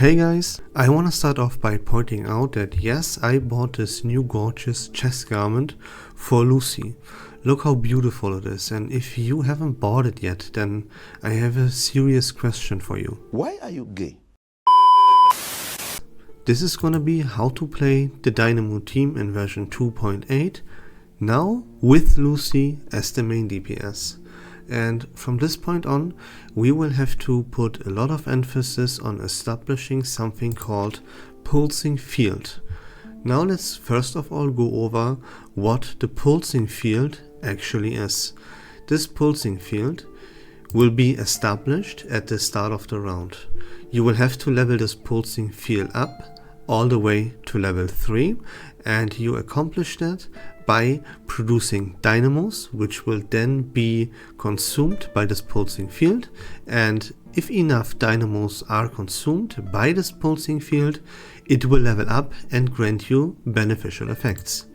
Hey guys, I wanna start off by pointing out that yes, I bought this new gorgeous chest garment for Lucy. Look how beautiful it is, and if you haven't bought it yet, then I have a serious question for you. Why are you gay? This is gonna be how to play the Dynamo team in version 2.8, now with Lucy as the main DPS. And from this point on, we will have to put a lot of emphasis on establishing something called pulsing field. Now let's first of all go over what the pulsing field actually is. This pulsing field will be established at the start of the round. You will have to level this pulsing field up all the way to level 3, and you accomplish that by producing dynamos, which will then be consumed by this pulsing field. And if enough dynamos are consumed by this pulsing field, it will level up and grant you beneficial effects.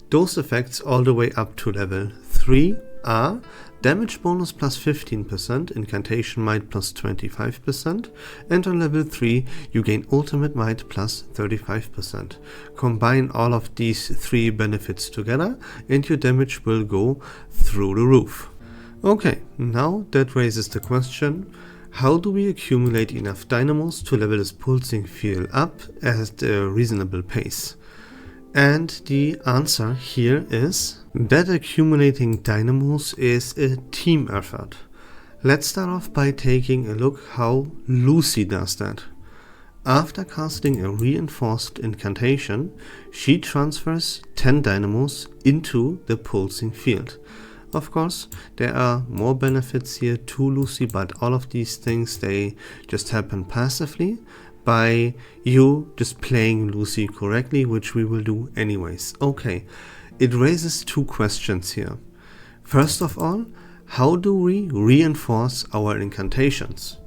Those effects all the way up to level 3 are damage bonus plus 15%, incantation might plus 25%, and on level 3 you gain ultimate might plus 35%. Combine all of these three benefits together and your damage will go through the roof. Okay, now that raises the question, how do we accumulate enough dynamos to level this pulsing field up at a reasonable pace? And the answer here is that accumulating dynamos is a team effort. Let's start off by taking a look how Lucy does that. After casting a reinforced incantation, she transfers 10 dynamos into the pulsing field. Of course, there are more benefits here to Lucy, but all of these things, they just happen passively by you just playing Lucy correctly, which we will do anyways. Okay, it raises two questions here. First of all, how do we reinforce our incantations?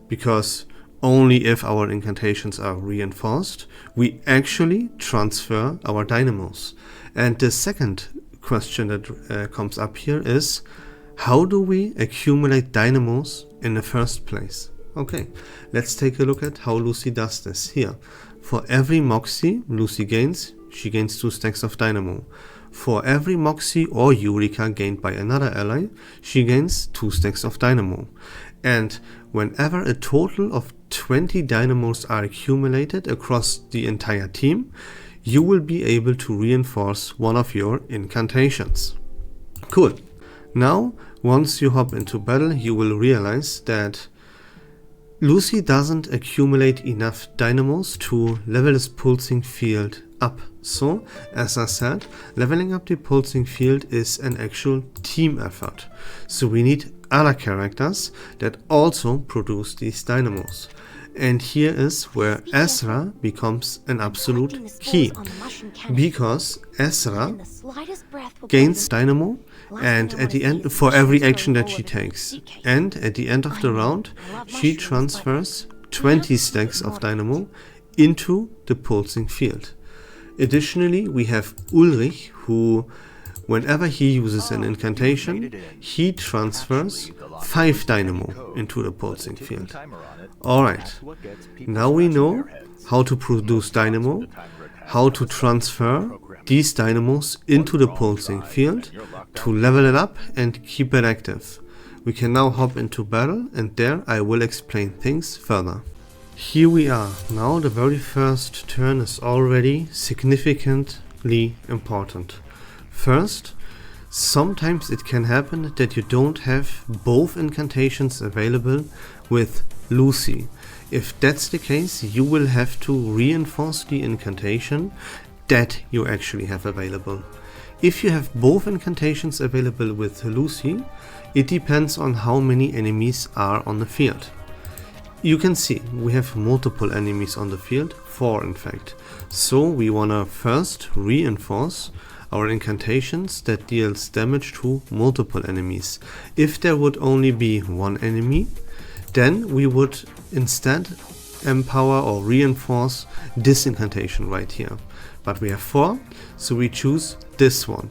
Because only if our incantations are reinforced, we actually transfer our dynamos. And the second question that comes up here is, how do we accumulate dynamos in the first place? Okay, let's take a look at how Lucy does this here. For every Moxie Lucy gains, she gains 2 stacks of Dynamo. For every Moxie or Eureka gained by another ally, she gains 2 stacks of Dynamo. And whenever a total of 20 Dynamos are accumulated across the entire team, you will be able to reinforce one of your incantations. Cool. Now, once you hop into battle, you will realize that Lucy doesn't accumulate enough dynamos to level this pulsing field up. So, as I said, leveling up the pulsing field is an actual team effort. So we need other characters that also produce these dynamos. And here is where Ezra becomes an absolute key, because Ezra gains dynamo and at the end for every action that she takes, and at the end of the round she transfers 20 stacks of dynamo into the pulsing field. Additionally, we have Ulrich, who whenever he uses an incantation, he transfers 5 dynamo into the pulsing field. Alright, now we know how to produce dynamo, how to transfer these dynamos into the pulsing field, to level it up and keep it active. We can now hop into battle, and there I will explain things further. Here we are. Now the very first turn is already significantly important. First, sometimes it can happen that you don't have both incantations available with Lucy. If that's the case, you will have to reinforce the incantation that you actually have available. If you have both incantations available with Lucy, it depends on how many enemies are on the field. You can see we have multiple enemies on the field, 4 in fact. So we wanna first reinforce our incantations that deals damage to multiple enemies. If there would only be one enemy, then we would instead empower or reinforce this incantation right here. But we have 4, so we choose this one.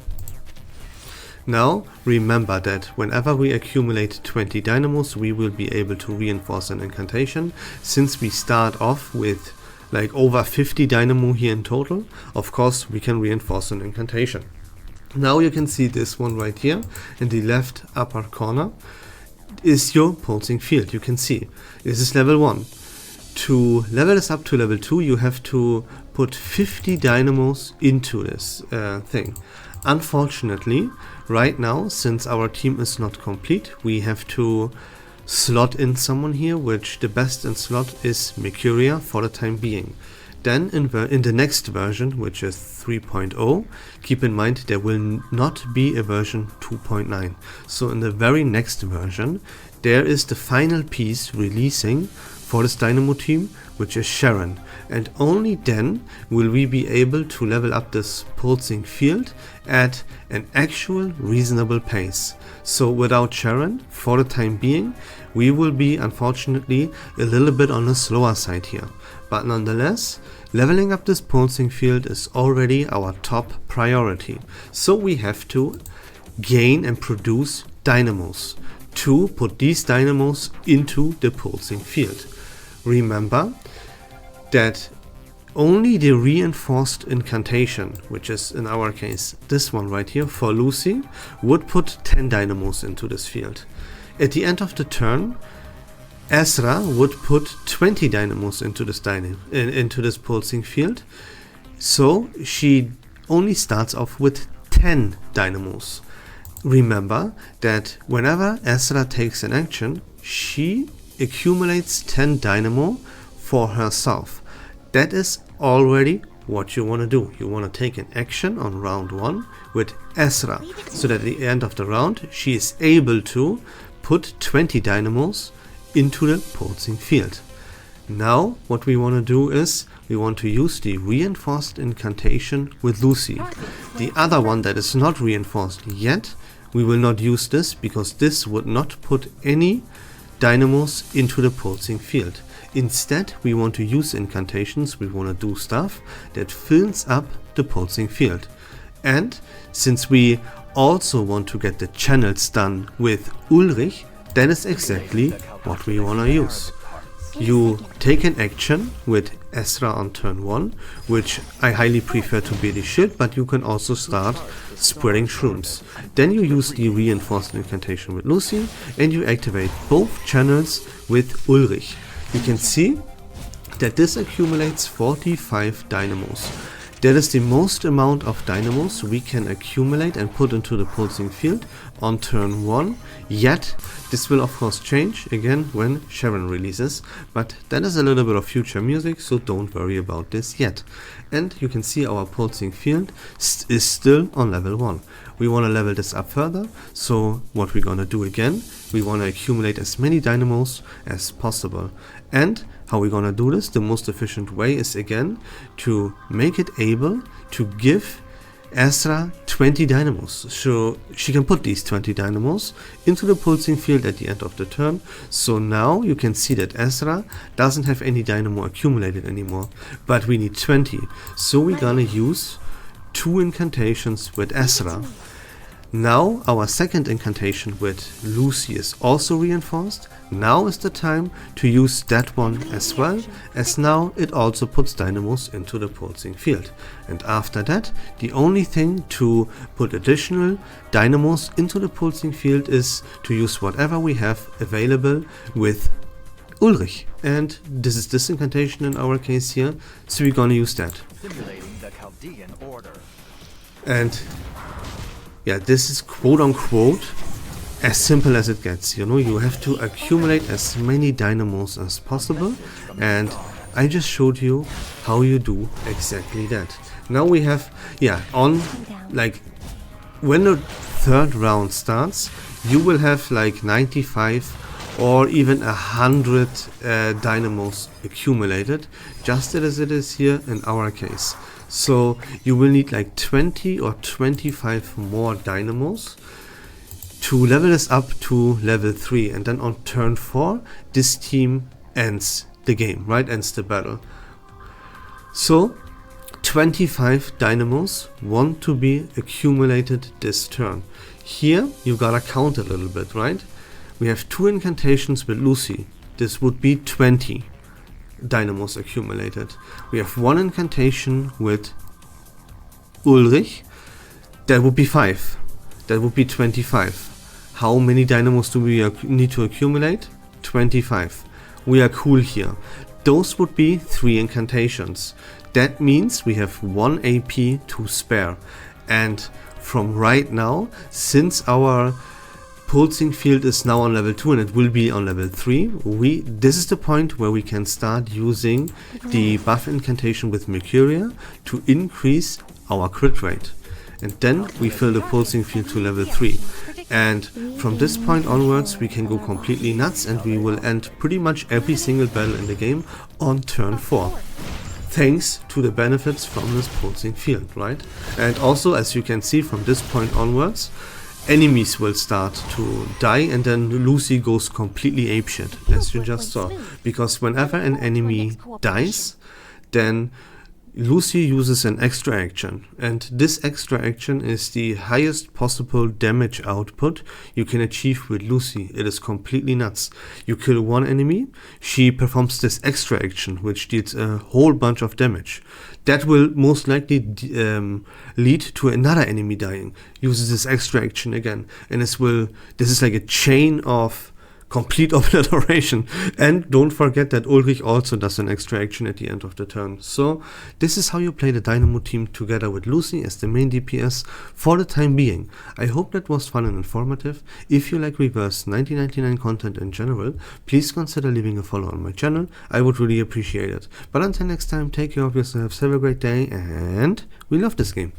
Now remember that whenever we accumulate 20 dynamos, we will be able to reinforce an incantation. Since we start off with like over 50 dynamo here in total, of course we can reinforce an incantation. Now you can see this one right here in the left upper corner is your pulsing field. You can see this is level 1. To level this up to level 2, you have to put 50 dynamos into this thing. Unfortunately, right now, since our team is not complete, we have to slot in someone here, which the best in slot is Mercuria for the time being. Then in the next version, which is 3.0, keep in mind there will not be a version 2.9. So in the very next version, there is the final piece releasing for this Dynamo team, which is Sharon. And only then will we be able to level up this pulsing field at an actual reasonable pace. So without Sharon, for the time being, we will be unfortunately a little bit on the slower side here. But nonetheless, leveling up this pulsing field is already our top priority. So we have to gain and produce dynamos to put these dynamos into the pulsing field. Remember that only the reinforced incantation, which is in our case this one right here for Lucy, would put 10 dynamos into this field. At the end of the turn, Ezra would put 20 dynamos into this pulsing field, so she only starts off with 10 dynamos. Remember that whenever Ezra takes an action, she accumulates 10 dynamo for herself. That is already what you want to do. You want to take an action on round 1 with Ezra, so that at the end of the round she is able to put 20 dynamos into the pulsing field. Now what we want to do is we want to use the reinforced incantation with Lucy. The other one that is not reinforced yet, we will not use this because this would not put any dynamos into the pulsing field. Instead, we want to use incantations, we want to do stuff that fills up the pulsing field. And since we also want to get the channels done with Ulrich, that is exactly what we want to use. You take an action with Ezra on turn 1, which I highly prefer to be the shield, but you can also start spreading shrooms. Then you use the reinforced incantation with Lucy and you activate both channels with Ulrich. You can see that this accumulates 45 dynamos. That is the most amount of dynamos we can accumulate and put into the pulsing field on turn 1. Yet, this will of course change again when Sharon releases, but that is a little bit of future music, so don't worry about this yet. And you can see our pulsing field is still on level 1. We want to level this up further, so what we're gonna do again, we want to accumulate as many dynamos as possible. And how we're gonna do this, the most efficient way is again to make it able to give Ezra 20 dynamos. So she can put these 20 dynamos into the pulsing field at the end of the turn. So now you can see that Ezra doesn't have any dynamo accumulated anymore, but we need 20. So we're gonna use 2 incantations with Ezra. Now our second incantation with Lucy is also reinforced. Now is the time to use that one as well, as now it also puts dynamos into the pulsing field. And after that, the only thing to put additional dynamos into the pulsing field is to use whatever we have available with Ulrich. And this is this incantation in our case here, so we're gonna use that. Simulating the Chaldean order. And yeah, this is quote unquote as simple as it gets. You know, you have to accumulate as many dynamos as possible, and I just showed you how you do exactly that. Now we have, yeah, on like when the third round starts, you will have like 95 or even 100 dynamos accumulated, just as it is here in our case. So you will need like 20 or 25 more dynamos to level this up to level 3, and then on turn 4 this team ends the game, right? Ends the battle. So 25 dynamos want to be accumulated this turn. Here you gotta count a little bit, right? We have 2 incantations with Lucy. This would be 20 Dynamos accumulated. We have 1 incantation with Ulrich. That would be 5. That would be 25. How many Dynamos do we need to accumulate? 25. We are cool here. Those would be 3 incantations. That means we have 1 AP to spare. And from right now, since our pulsing field is now on level 2 and it will be on level 3, this is the point where we can start using the buff incantation with Mercuria to increase our crit rate. And then we fill the pulsing field to level 3. And from this point onwards we can go completely nuts and we will end pretty much every single battle in the game on turn 4. Thanks to the benefits from this pulsing field, right? And also, as you can see from this point onwards, enemies will start to die and then Lucy goes completely apeshit, as you just saw. Because whenever an enemy dies, then Lucy uses an extra action, and this extra action is the highest possible damage output you can achieve with Lucy. It is completely nuts. You kill one enemy, she performs this extra action, which deals a whole bunch of damage. That will most likely lead to another enemy dying, uses this extra action again, and this is like a chain of complete obliteration. And don't forget that Ulrich also does an extra action at the end of the turn. So this is how you play the Dynamo team together with Lucy as the main DPS for the time being. I hope that was fun and informative. If you like Reverse1999 content in general, please consider leaving a follow on my channel. I would really appreciate it. But until next time, take care of yourselves, have a great day, and we love this game.